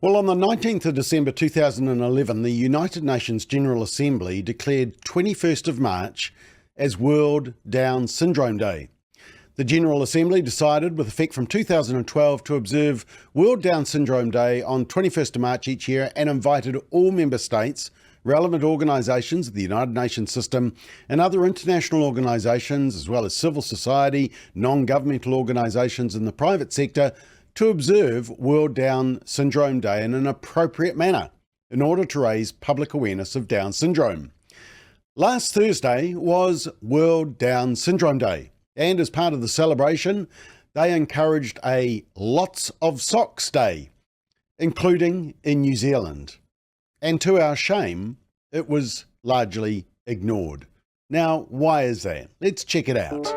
Well, on the 19th of December 2011, the United Nations General Assembly declared 21st of March as World Down Syndrome Day. The General Assembly decided, with effect from 2012, to observe World Down Syndrome Day on 21st of March each year and invited all member states, relevant organisations of the United Nations system and other international organisations, as well as civil society, non-governmental organisations and the private sector, to observe World Down Syndrome Day in an appropriate manner in order to raise public awareness of Down syndrome. Last Thursday was World Down Syndrome Day, and as part of the celebration, they encouraged a Lots of Socks Day, including in New Zealand. And to our shame, it was largely ignored. Now, why is that? Let's check it out.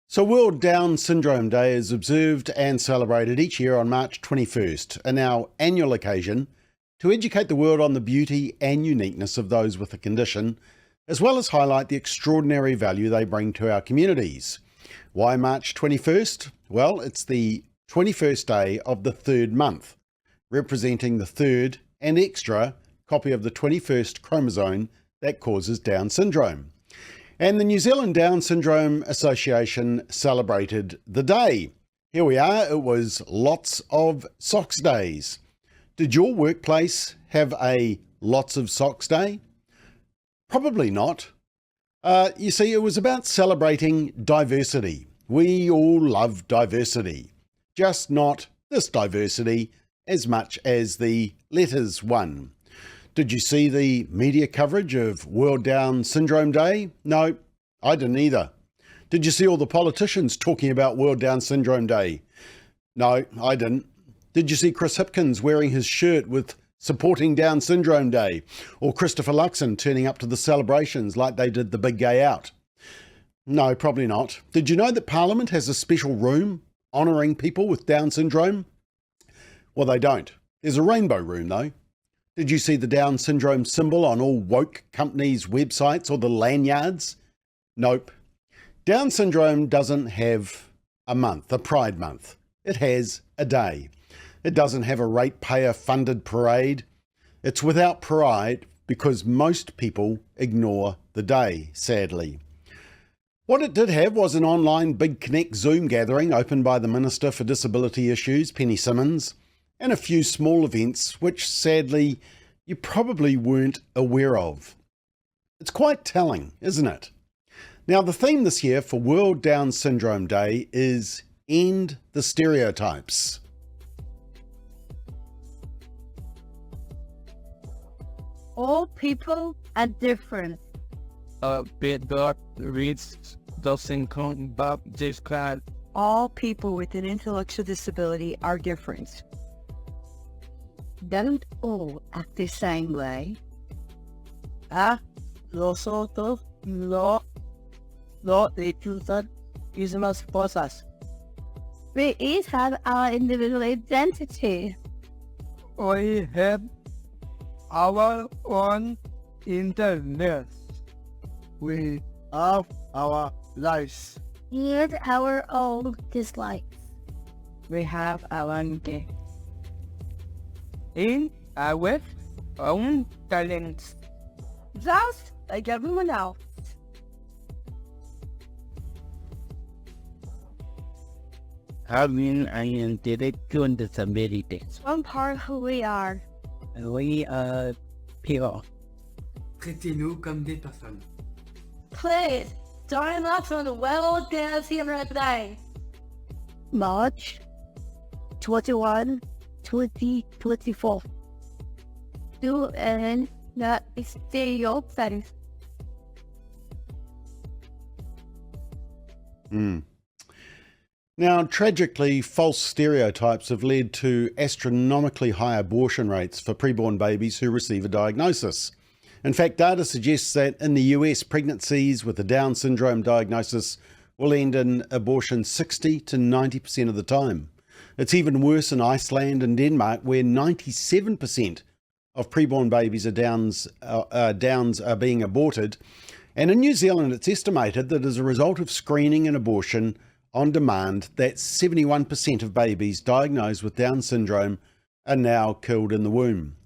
So World Down Syndrome Day is observed and celebrated each year on March 21st, an our annual occasion to educate the world on the beauty and uniqueness of those with the condition, as well as highlight the extraordinary value they bring to our communities. Why March 21st? Well, it's the 21st day of the third month, representing the third and extra copy of the 21st chromosome that causes Down syndrome. And the New Zealand Down Syndrome Association celebrated the day. Here we are, it was Lots of Socks Days. Did your workplace have a Lots of Socks Day? Probably not. You see, it was about celebrating diversity. We all love diversity, just not this diversity as much as the letters one. Did you see the media coverage of World Down Syndrome Day? No, I didn't either. Did you see all the politicians talking about World Down Syndrome Day? No, I didn't. Did you see Chris Hipkins wearing his shirt with supporting Down Syndrome Day? Or Christopher Luxon turning up to the celebrations like they did the Big Gay Out? No, probably not. Did you know that Parliament has a special room honouring people with Down syndrome? Well, they don't. There's a rainbow room though. Did you see the Down syndrome symbol on all woke companies' websites or the lanyards? Nope. Down syndrome doesn't have a month, a Pride Month. It has a day. It doesn't have a ratepayer-funded parade. It's without pride because most people ignore the day, sadly. What it did have was an online Big Connect Zoom gathering opened by the Minister for Disability Issues, Penny Simmons, and a few small events which, sadly, you probably weren't aware of. It's quite telling, isn't it? Now, the theme this year for World Down Syndrome Day is End the Stereotypes. All people are different. Bit dot reads doesn't come back this card. All people with an intellectual disability are different. Don't all act the same way. Nosotros no disfrutan mismas cosas. We each have our individual identity. We have our own interests. We have our lives. And our own dislikes. We have our own game. In our own talents. Just like everyone else. Having an intellectual disability. One part of who we are. We are people. Traitez-nous comme des personnes. Please, join us on the World Down Syndrome Day. March 21, 2024. Do and not stereotypes. Now, tragically, false stereotypes have led to astronomically high abortion rates for preborn babies who receive a diagnosis. In fact, data suggests that in the US, pregnancies with a Down syndrome diagnosis will end in abortion 60 to 90% of the time. It's even worse in Iceland and Denmark, where 97% of preborn babies are Downs are being aborted, And in New Zealand, it's estimated that as a result of screening and abortion on demand, that 71% of babies diagnosed with Down syndrome are now killed in the womb.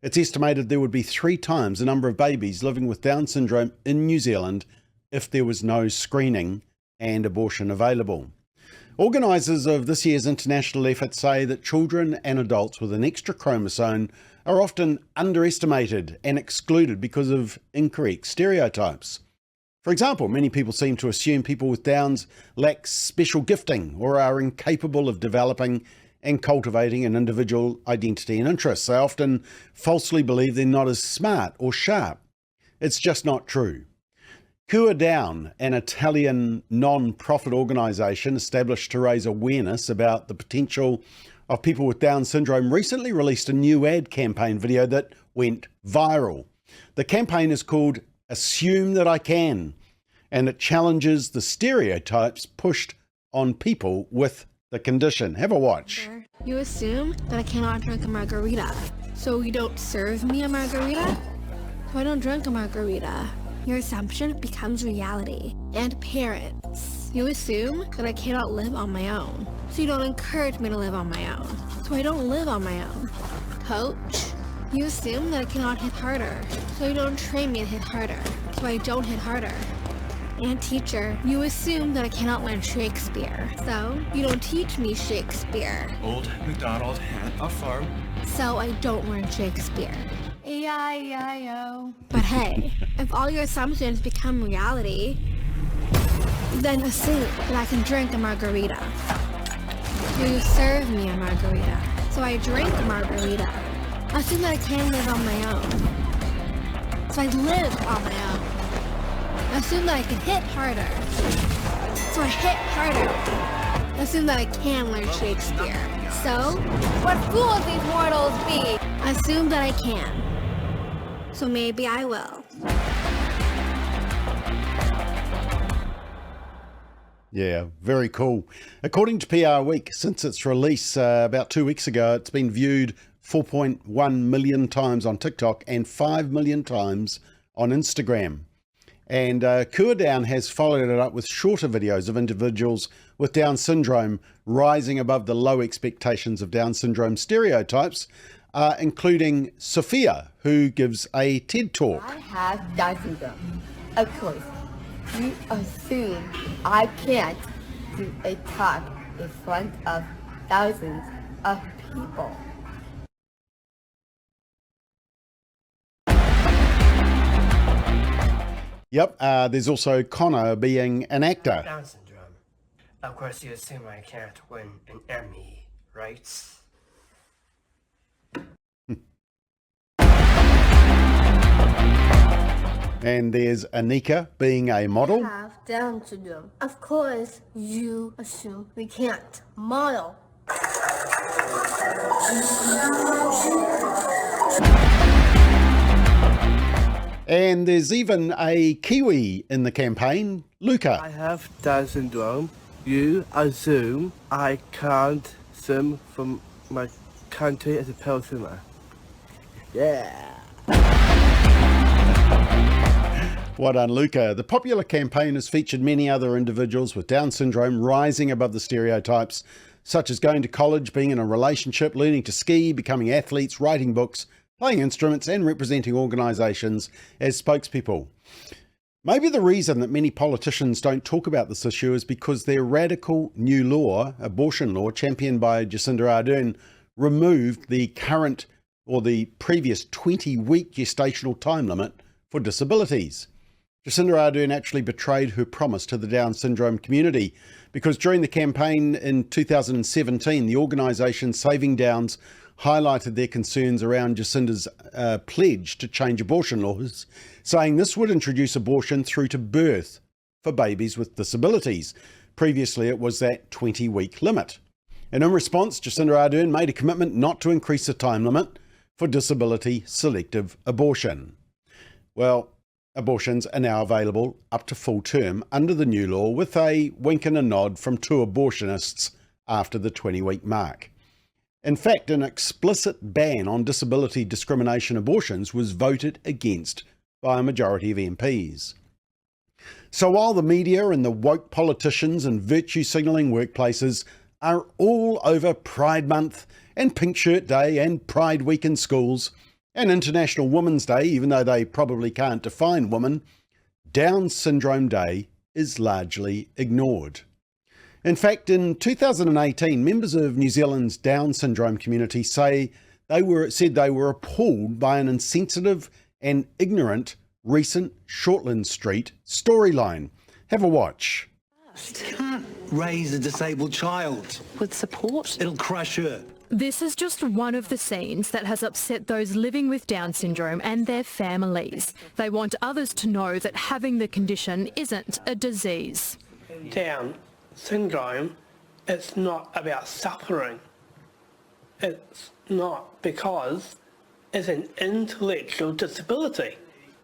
It's estimated there would be 3 times the number of babies living with Down syndrome in New Zealand if there was no screening and abortion available. Organisers of this year's international effort say that children and adults with an extra chromosome are often underestimated and excluded because of incorrect stereotypes. For example, many people seem to assume people with Downs lack special gifting or are incapable of developing and cultivating an individual identity and interests. They often falsely believe they're not as smart or sharp. It's just not true. Cure Down, an Italian non-profit organisation established to raise awareness about the potential of people with Down syndrome, recently released a new ad campaign video that went viral. The campaign is called Assume That I Can, and it challenges the stereotypes pushed on people with the condition. Have a watch. You assume that I cannot drink a margarita, so you don't serve me a margarita? So I don't drink a margarita. Your assumption becomes reality. And parents, you assume that I cannot live on my own, so you don't encourage me to live on my own, so I don't live on my own. Coach, you assume that I cannot hit harder, so you don't train me to hit harder, so I don't hit harder. And teacher, you assume that I cannot learn Shakespeare, so you don't teach me Shakespeare. Old MacDonald had a farm. So I don't learn Shakespeare. E-I-E-I-O. But hey, if all your assumptions become reality, then assume that I can drink a margarita. You serve me a margarita, so I drink a margarita. Assume that I can live on my own, so I live on my own. Assume that I can hit harder, so I hit harder. Assume that I can learn Shakespeare, so what fools these mortals be. Assume that I can, so maybe I will. Yeah, very cool. According to PR Week, since its release about 2 weeks ago, it's been viewed 4.1 million times on TikTok and 5 million times on Instagram. And Cure Down has followed it up with shorter videos of individuals with Down syndrome rising above the low expectations of Down syndrome stereotypes, including Sophia, who gives a TED Talk. I have Down syndrome. Of course, you assume I can't do a talk in front of thousands of people. Yep, there's also Connor being an actor. Down syndrome. Of course, you assume I can't win an Emmy, right? And there's Anika being a model. Have Down syndrome. Of course, you assume we can't model. And there's even a Kiwi in the campaign, Luca. I have Down syndrome. You assume I can't swim from my country as a person. Yeah. Well done, Luca. The popular campaign has featured many other individuals with Down syndrome rising above the stereotypes, such as going to college, being in a relationship, learning to ski, becoming athletes, writing books, playing instruments, and representing organisations as spokespeople. Maybe the reason that many politicians don't talk about this issue is because their radical new law, abortion law, championed by Jacinda Ardern, removed the current or the previous 20-week gestational time limit for disabilities. Jacinda Ardern actually betrayed her promise to the Down syndrome community because during the campaign in 2017, the organisation Saving Downs highlighted their concerns around Jacinda's pledge to change abortion laws, saying this would introduce abortion through to birth for babies with disabilities. Previously, it was that 20-week limit. And in response, Jacinda Ardern made a commitment not to increase the time limit for disability selective abortion. Well, abortions are now available up to full term under the new law, with a wink and a nod from 2 abortionists after the 20-week mark. In fact, an explicit ban on disability discrimination abortions was voted against by a majority of MPs. So while the media and the woke politicians and virtue signalling workplaces are all over Pride Month and Pink Shirt Day and Pride Week in schools and International Women's Day, even though they probably can't define women, Down Syndrome Day is largely ignored. In fact, in 2018, members of New Zealand's Down syndrome community said they were appalled by an insensitive and ignorant recent Shortland Street storyline. Have a watch. You can't raise a disabled child. With support. It'll crush her. This is just one of the scenes that has upset those living with Down syndrome and their families. They want others to know that having the condition isn't a disease. Down syndrome, it's not about suffering. It's not, because it's an intellectual disability.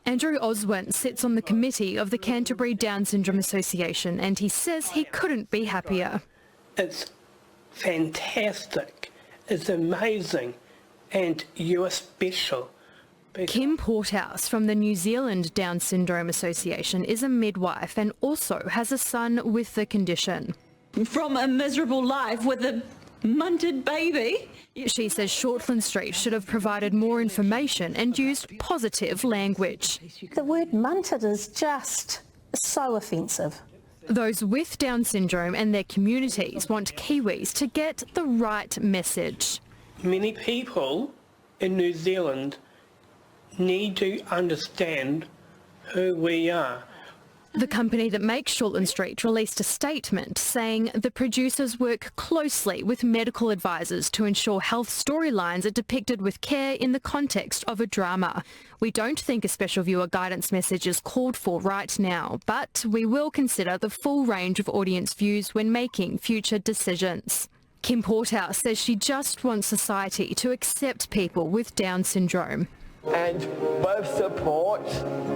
Andrew Oswin sits on the committee of the Canterbury Down Syndrome Association, and he says he couldn't be happier. It's fantastic, it's amazing, and you are special. Kim Porthouse from the New Zealand Down Syndrome Association is a midwife and also has a son with the condition. From a miserable life with a munted baby. She says Shortland Street should have provided more information and used positive language. The word munted is just so offensive. Those with Down syndrome and their communities want Kiwis to get the right message. Many people in New Zealand need to understand who we are. The company that makes Shortland Street released a statement saying the producers work closely with medical advisors to ensure health storylines are depicted with care in the context of a drama. We don't think a special viewer guidance message is called for right now, but we will consider the full range of audience views when making future decisions. Kim Porthouse says she just wants society to accept people with Down syndrome. And with support,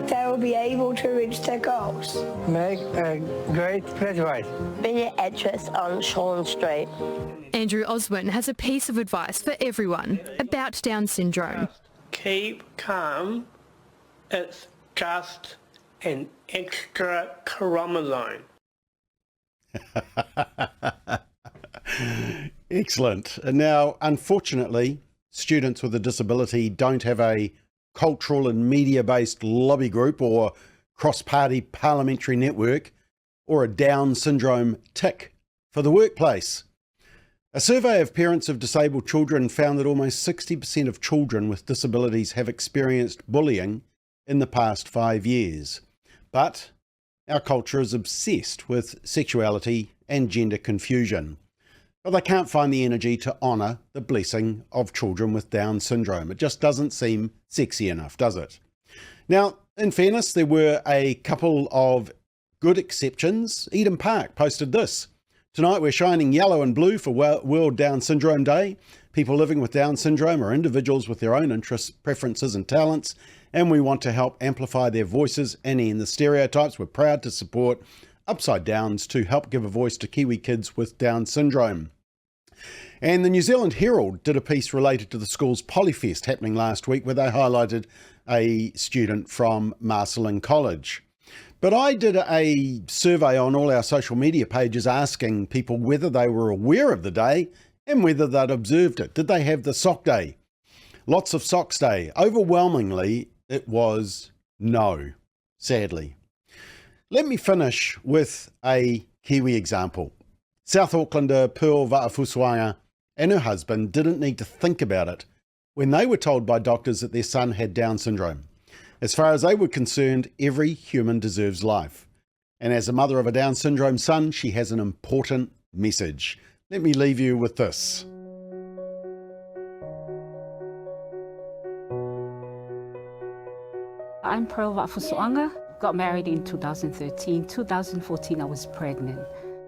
they will be able to reach their goals. Make a great graduate. Be an actress on Shortland Street. Andrew Oswin has a piece of advice for everyone about Down syndrome. Keep calm. It's just an extra chromosome. Excellent. And now, unfortunately, students with a disability don't have a cultural and media-based lobby group or cross-party parliamentary network or a Down syndrome tick for the workplace. A survey of parents of disabled children found that almost 60% of children with disabilities have experienced bullying in the past 5 years. But our culture is obsessed with sexuality and gender confusion. But they can't find the energy to honour the blessing of children with Down syndrome. It just doesn't seem sexy enough, does it? Now, in fairness, there were a couple of good exceptions. Eden Park posted this. Tonight we're shining yellow and blue for World Down Syndrome Day. People living with Down syndrome are individuals with their own interests, preferences and talents, and we want to help amplify their voices and end the stereotypes. We're proud to support Upside Downs to help give a voice to Kiwi kids with Down syndrome. And the New Zealand Herald did a piece related to the school's Polyfest happening last week, where they highlighted a student from Marcelin College. But I did a survey on all our social media pages asking people whether they were aware of the day and whether they'd observed it. Did they have the sock day? Lots of socks day. Overwhelmingly, it was no, sadly. Let me finish with a Kiwi example. South Aucklander Pearl Va'afusuanga and her husband didn't need to think about it when they were told by doctors that their son had Down syndrome. As far as they were concerned, every human deserves life. And as a mother of a Down syndrome son, she has an important message. Let me leave you with this. I'm Pearl Va'afusuanga. Got married in 2013. 2014, I was pregnant.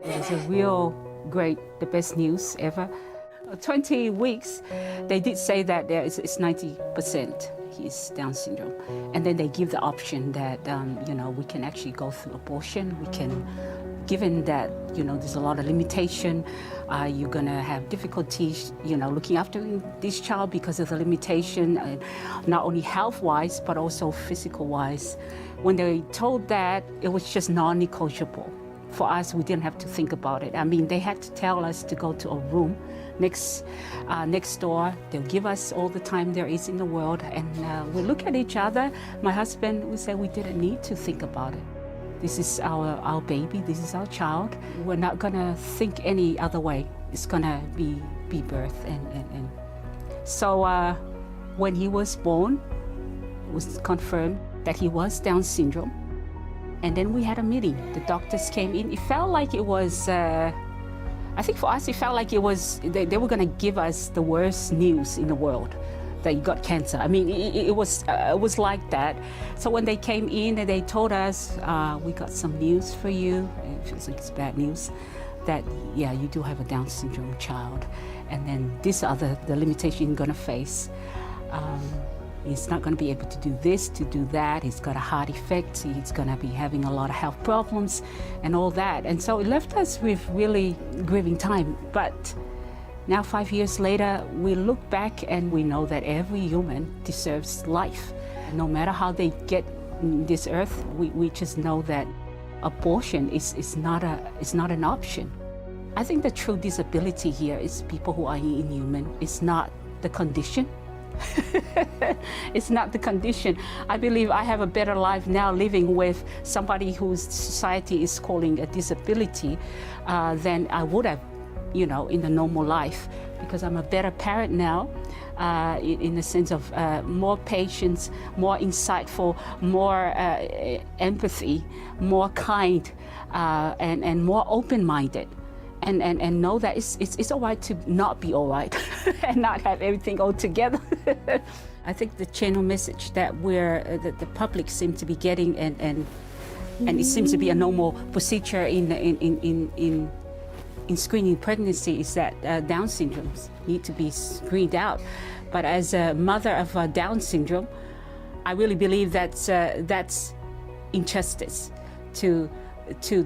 It was a real great, the best news ever. 20 weeks, they did say that it's 90% he's Down syndrome. And then they give the option that, we can actually go through abortion. We can given that, there's a lot of limitation, you're going to have difficulties, looking after this child because of the limitation, not only health-wise, but also physical-wise. When they told that, it was just non-negotiable. For us, we didn't have to think about it. I mean, they had to tell us to go to a room next door. They'll give us all the time there is in the world, and we look at each other. My husband would say we didn't need to think about it. This is our baby, this is our child. We're not gonna think any other way. It's gonna be birth. And so when he was born, it was confirmed that he was Down syndrome. And then we had a meeting. The doctors came in. It felt like it was, I think for us, it felt like it was, they were gonna give us the worst news in the world, that you got cancer. I mean, it was like that. So when they came in and they told us, we got some news for you, it feels like it's bad news, that, yeah, you do have a Down syndrome child. And then these are the limitations you're gonna face. He's not going to be able to do this, to do that. He's got a heart effect. He's going to be having a lot of health problems and all that. And so it left us with really grieving time. But now 5 years later, we look back and we know that every human deserves life. No matter how they get on this earth, we just know that abortion is not an option. I think the true disability here is people who are inhuman. It's not the condition. It's not the condition. I believe I have a better life now living with somebody whose society is calling a disability than I would have, in the normal life, because I'm a better parent now in the sense of more patience, more insightful, more empathy, more kind, and more open-minded. And know that it's all right to not be all right and not have everything all together. I think the channel message that the public seem to be getting, and it seems to be a normal procedure in screening pregnancy, is that Down syndromes need to be screened out. But as a mother of Down syndrome, I really believe that's injustice to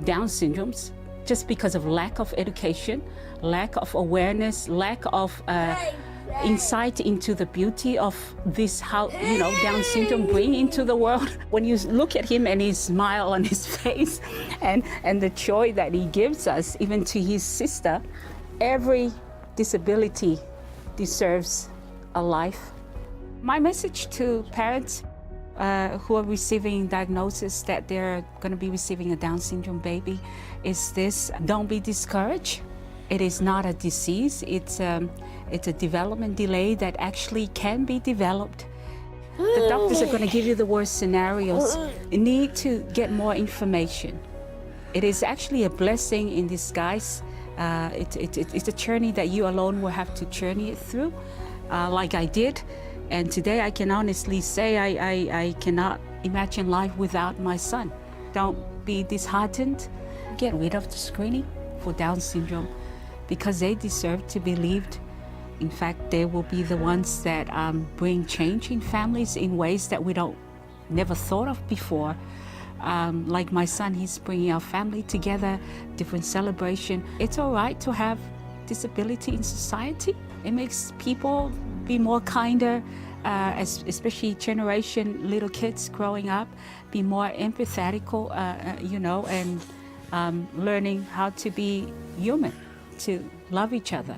Down syndromes, just because of lack of education, lack of awareness, lack of insight into the beauty of this, how Down syndrome bring into the world. When you look at him and his smile on his face and the joy that he gives us, even to his sister, every disability deserves a life. My message to parents who are receiving diagnosis that they're going to be receiving a Down syndrome baby is this: don't be discouraged. It is not a disease. It's a development delay that actually can be developed. The doctors are going to give you the worst scenarios. You need to get more information. It is actually a blessing in disguise. It's a journey that you alone will have to journey it through, like I did. And today I can honestly say I cannot imagine life without my son. Don't be disheartened. Get rid of the screening for Down syndrome, because they deserve to be believed. In fact, they will be the ones that bring change in families in ways that we never thought of before. Like my son, he's bringing our family together, different celebration. It's all right to have disability in society. It makes people be more kinder, especially generation little kids growing up, be more empathetical, and learning how to be human, to love each other.